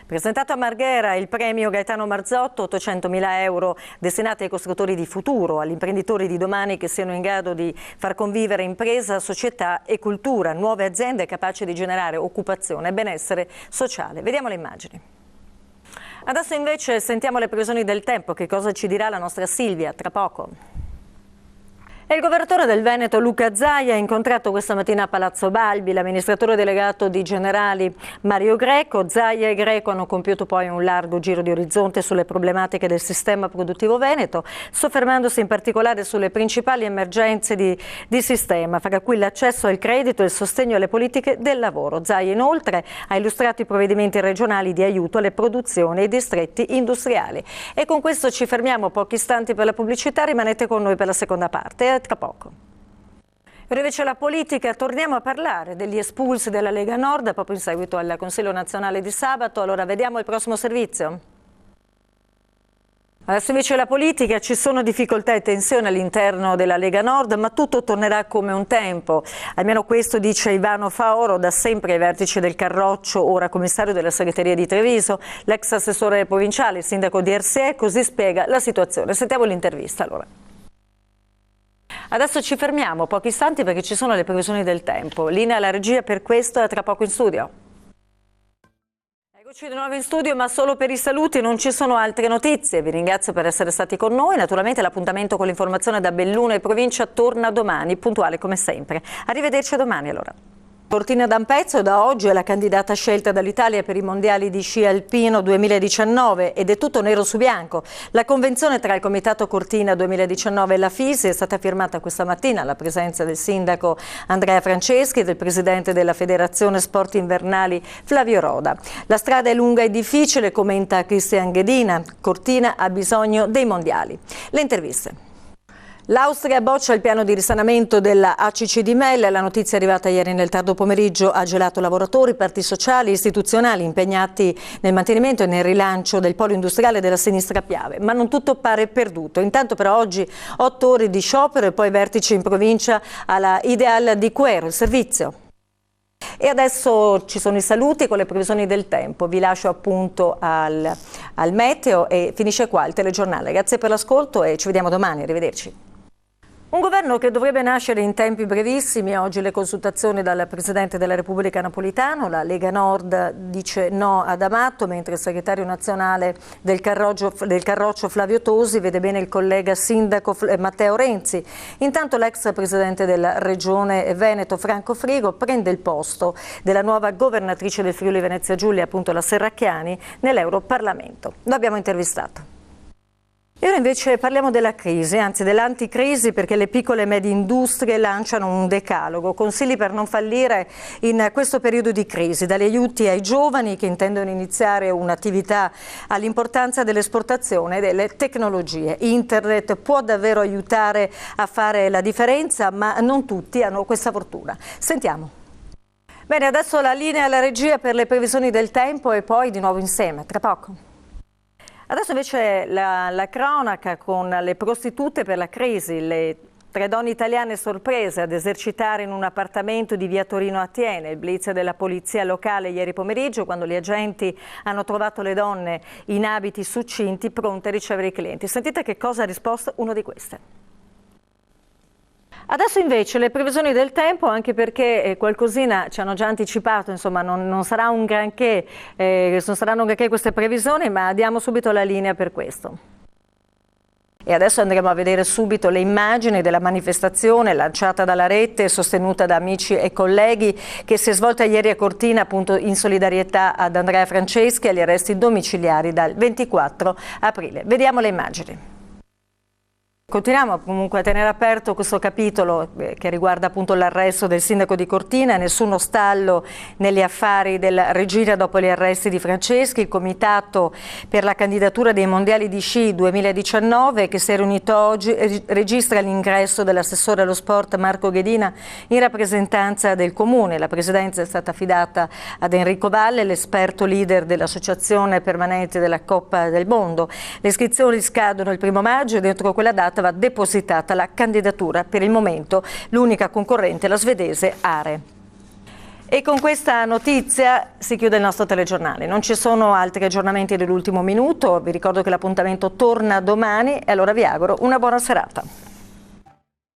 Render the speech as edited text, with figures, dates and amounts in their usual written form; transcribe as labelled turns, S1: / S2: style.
S1: Presentato a Marghera il premio Gaetano Marzotto, 800.000 euro destinati ai costruttori di futuro, agli imprenditori di domani che siano in grado di far convivere impresa, società e cultura, nuove aziende capaci di generare occupazione e benessere sociale. Vediamo le immagini. Adesso invece sentiamo le previsioni del tempo, che cosa ci dirà la nostra Silvia tra poco. Il governatore del Veneto Luca Zaia ha incontrato questa mattina a Palazzo Balbi l'amministratore delegato di Generali Mario Greco. Zaia e Greco hanno compiuto poi un largo giro di orizzonte sulle problematiche del sistema produttivo veneto, soffermandosi in particolare sulle principali emergenze di sistema, fra cui l'accesso al credito e il sostegno alle politiche del lavoro. Zaia inoltre ha illustrato i provvedimenti regionali di aiuto alle produzioni e ai distretti industriali. E con questo ci fermiamo pochi istanti per la pubblicità, rimanete con noi per la seconda parte. Tra poco. Ora invece la politica, torniamo a parlare degli espulsi della Lega Nord proprio in seguito al Consiglio nazionale di sabato. Allora vediamo il prossimo servizio. Adesso invece la politica, ci sono difficoltà e tensioni all'interno della Lega Nord, ma tutto tornerà come un tempo. Almeno questo dice Ivano Faoro, da sempre ai vertici del Carroccio, ora commissario della segreteria di Treviso, l'ex assessore provinciale, il sindaco di Ersiè, così spiega la situazione. Sentiamo l'intervista allora. Adesso ci fermiamo pochi istanti perché ci sono le previsioni del tempo. Linea alla regia per questo, tra poco in studio. Eccoci di nuovo in studio, ma solo per i saluti, non ci sono altre notizie. Vi ringrazio per essere stati con noi. Naturalmente l'appuntamento con l'informazione da Belluno e provincia torna domani, puntuale come sempre. Arrivederci a domani allora. Cortina d'Ampezzo da oggi è la candidata scelta dall'Italia per i mondiali di sci alpino 2019 ed è tutto nero su bianco. La convenzione tra il Comitato Cortina 2019 e la FISI è stata firmata questa mattina alla presenza del sindaco Andrea Franceschi e del presidente della Federazione Sport Invernali Flavio Roda. La strada è lunga e difficile, commenta Cristian Ghedina. Cortina ha bisogno dei mondiali. Le interviste. L'Austria boccia il piano di risanamento della ACC di Melle. La notizia è arrivata ieri nel tardo pomeriggio, ha gelato lavoratori, parti sociali e istituzionali impegnati nel mantenimento e nel rilancio del polo industriale della sinistra Piave. Ma non tutto pare perduto. Intanto però oggi 8 ore di sciopero e poi vertici in provincia alla Ideal di Quero, il servizio. E adesso ci sono i saluti con le previsioni del tempo. Vi lascio appunto al meteo e finisce qua il telegiornale. Grazie per l'ascolto e ci vediamo domani. Arrivederci. Un governo che dovrebbe nascere in tempi brevissimi, oggi le consultazioni dal Presidente della Repubblica Napolitano, la Lega Nord dice no ad Amato, mentre il segretario nazionale del Carroccio Flavio Tosi vede bene il collega sindaco Matteo Renzi. Intanto l'ex Presidente della Regione Veneto Franco Frigo prende il posto della nuova governatrice del Friuli Venezia Giulia, appunto la Serracchiani, nell'Europarlamento. L'abbiamo intervistato. E ora invece parliamo della crisi, anzi dell'anticrisi, perché le piccole e medie industrie lanciano un decalogo, consigli per non fallire in questo periodo di crisi, dagli aiuti ai giovani che intendono iniziare un'attività, all'importanza dell'esportazione delle tecnologie. Internet può davvero aiutare a fare la differenza, ma non tutti hanno questa fortuna. Sentiamo. Bene, adesso la linea alla regia per le previsioni del tempo e poi di nuovo insieme, tra poco. Adesso invece la cronaca con le prostitute per la crisi, le 3 donne italiane sorprese ad esercitare in un appartamento di via Torino Attiene, il blitz della polizia locale ieri pomeriggio quando gli agenti hanno trovato le donne in abiti succinti pronte a ricevere i clienti. Sentite che cosa ha risposto uno di queste. Adesso invece le previsioni del tempo, anche perché qualcosina ci hanno già anticipato, insomma non sarà un granché, non saranno granché queste previsioni, ma diamo subito la linea per questo. E adesso andremo a vedere subito le immagini della manifestazione lanciata dalla rete e sostenuta da amici e colleghi che si è svolta ieri a Cortina appunto in solidarietà ad Andrea Franceschi e agli arresti domiciliari dal 24 aprile. Vediamo le immagini. Continuiamo comunque a tenere aperto questo capitolo che riguarda appunto l'arresto del sindaco di Cortina, nessuno stallo negli affari della Regina dopo gli arresti di Franceschi. Il comitato per la candidatura dei mondiali di sci 2019 che si è riunito oggi registra l'ingresso dell'assessore allo sport Marco Ghedina in rappresentanza del comune. La presidenza è stata affidata ad Enrico Valle, l'esperto leader dell'associazione permanente della Coppa del Mondo. Le iscrizioni scadono il 1° maggio e dentro quella data va depositata la candidatura. Per il momento l'unica concorrente è la svedese Are. E con questa notizia si chiude il nostro telegiornale. Non ci sono altri aggiornamenti dell'ultimo minuto. Vi ricordo che l'appuntamento torna domani e allora vi auguro una buona serata.